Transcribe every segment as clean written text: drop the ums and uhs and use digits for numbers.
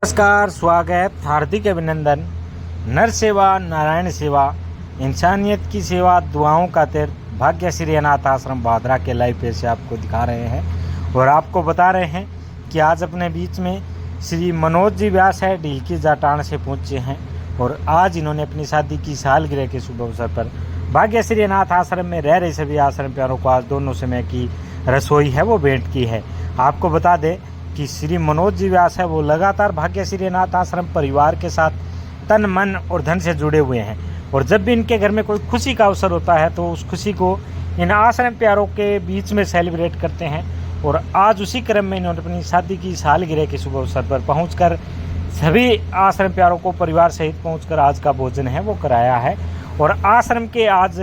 नमस्कार, स्वागत, हार्दिक अभिनंदन। नर सेवा, नारायण सेवा, इंसानियत की सेवा, दुआओं का तीर्थ भाग्यश्री अनाथ आश्रम भादरा के लाइव पे से आपको दिखा रहे हैं और आपको बता रहे हैं कि आज अपने बीच में श्री मनोज जी व्यास है, ढील की जाटान से पहुँचे हैं और आज इन्होंने अपनी शादी की सालगिरह के शुभ अवसर पर भाग्यश्री अनाथ आश्रम में रह रहे सभी आश्रम प्यारों को आज दोनों समय की रसोई है वो भेंट की है। आपको बता दें कि श्री मनोज जी व्यास है वो लगातार भाग्यश्री अनाथ आश्रम परिवार के साथ तन मन और धन से जुड़े हुए हैं और जब भी इनके घर में कोई खुशी का अवसर होता है तो उस खुशी को इन आश्रम प्यारों के बीच में सेलिब्रेट करते हैं। और आज उसी क्रम में इन्होंने अपनी शादी की सालगिरह के शुभ अवसर पर पहुंचकर सभी आश्रम प्यारों को परिवार सहित पहुंचकर आज का भोजन है वो कराया है। और आश्रम के आज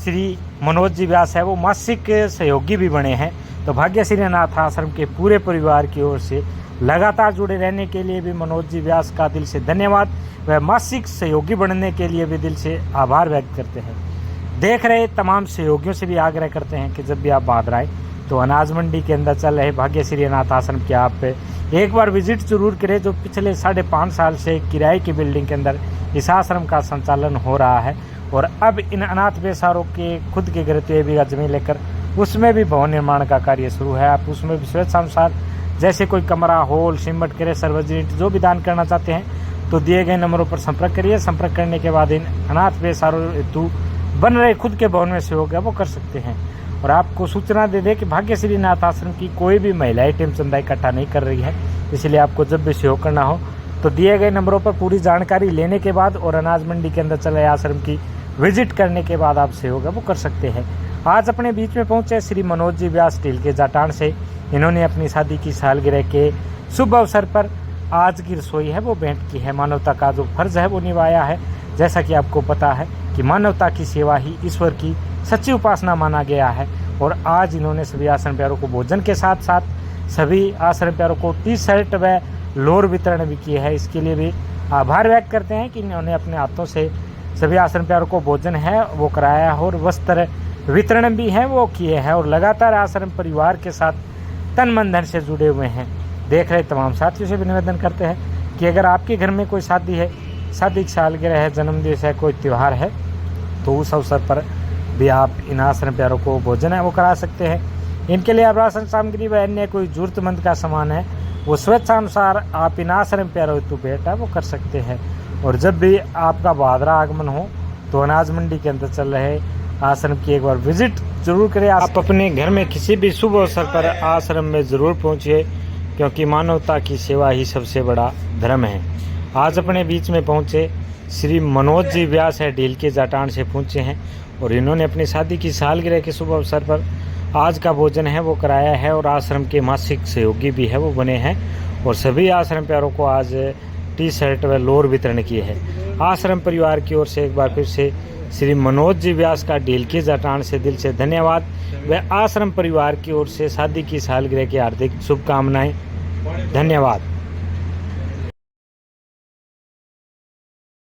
श्री मनोज जी व्यास है वो मासिक सहयोगी भी बने हैं। तो भाग्यश्री अनाथ आश्रम के पूरे परिवार की ओर से लगातार जुड़े रहने के लिए भी मनोज जी व्यास का दिल से धन्यवाद व मासिक सहयोगी बनने के लिए भी दिल से आभार व्यक्त करते हैं। देख रहे तमाम सहयोगियों से भी आग्रह करते हैं कि जब भी आप भादरा आए तो अनाज मंडी के अंदर चल रहे भाग्यश्री अनाथ आश्रम के आप एक बार विजिट जरूर करें, जो पिछले 5.5 साल से किराए की बिल्डिंग के अंदर इस आश्रम का संचालन हो रहा है। और अब इन अनाथ बेसहारों के खुद के घर 3 बीघा जमीन लेकर उसमें भी भवन निर्माण का कार्य शुरू है। आप उसमें भी स्वेच्छानुसार जैसे कोई कमरा, हॉल, सीमेंट, करे, सर्वजनिक जो भी दान करना चाहते हैं तो दिए गए नंबरों पर संपर्क करिए। संपर्क करने के बाद इन अनाथ बेसहारों हेतु बन रहे खुद के भवन में सहयोग है वो कर सकते हैं। और आपको सूचना दे दें कि भाग्यश्री अनाथ आश्रम की कोई भी महिला आइटम चंदा इकट्ठा नहीं कर रही है, इसलिए आपको जब भी सहयोग करना हो तो दिए गए नंबरों पर पूरी जानकारी लेने के बाद और अनाज मंडी के अंदर चल रहे आश्रम की विजिट करने के बाद आप सहयोग है वो कर सकते हैं। आज अपने बीच में पहुंचे श्री मनोज जी व्यास ढील के जाटान से इन्होंने अपनी शादी की सालगिरह के शुभ अवसर पर आज की रसोई है वो भेंट की है। मानवता का जो फर्ज है वो निभाया है। जैसा कि आपको पता है कि मानवता की सेवा ही ईश्वर की सच्ची उपासना माना गया है। और आज इन्होंने सभी आश्रम प्यारों को भोजन के साथ साथ सभी आश्रम प्यारों को टी-शर्ट व लोअर वितरण भी किए है। इसके लिए भी आभार व्यक्त करते हैं कि इन्होंने अपने हाथों से सभी आश्रम प्यारों को भोजन है वो कराया है और वस्त्र वितरण भी है वो किए हैं और लगातार आश्रम परिवार के साथ तन मन धन से जुड़े हुए हैं। देख रहे तमाम साथियों से भी निवेदन करते हैं कि अगर आपके घर में कोई शादी है, शादी की सालगिरह है, जन्मदिवस है, कोई त्यौहार है तो उस अवसर पर भी आप इन आश्रम प्यारों को भोजन है वो करा सकते हैं। इनके लिए आप राशन सामग्री व अन्य कोई जरूरतमंद का सामान है वो स्वेच्छानुसार आप इन आश्रम प्यारों हेतु भेंट है वो कर सकते हैं। और जब भी आपका भादरा आगमन हो तो अनाज मंडी के अंदर चल रहे आश्रम की एक बार विजिट जरूर करें। आप अपने घर में किसी भी शुभ अवसर पर आश्रम में जरूर पहुंचिए, क्योंकि मानवता की सेवा ही सबसे बड़ा धर्म है। आज अपने बीच में पहुंचे श्री मनोज जी व्यास है, ढील के जाटान से पहुंचे हैं और इन्होंने अपनी शादी की सालगिरह के शुभ अवसर पर आज का भोजन है वो कराया है और आश्रम के मासिक सहयोगी भी है वो बने हैं और सभी आश्रम प्यारों को आज टी-शर्ट व लोअर वितरण किए हैं। आश्रम परिवार की ओर से एक बार फिर से श्री मनोज जी व्यास का ढील के जाटान से दिल से धन्यवाद व आश्रम परिवार की ओर से शादी की सालगिरह की हार्दिक शुभकामनाएं। धन्यवाद।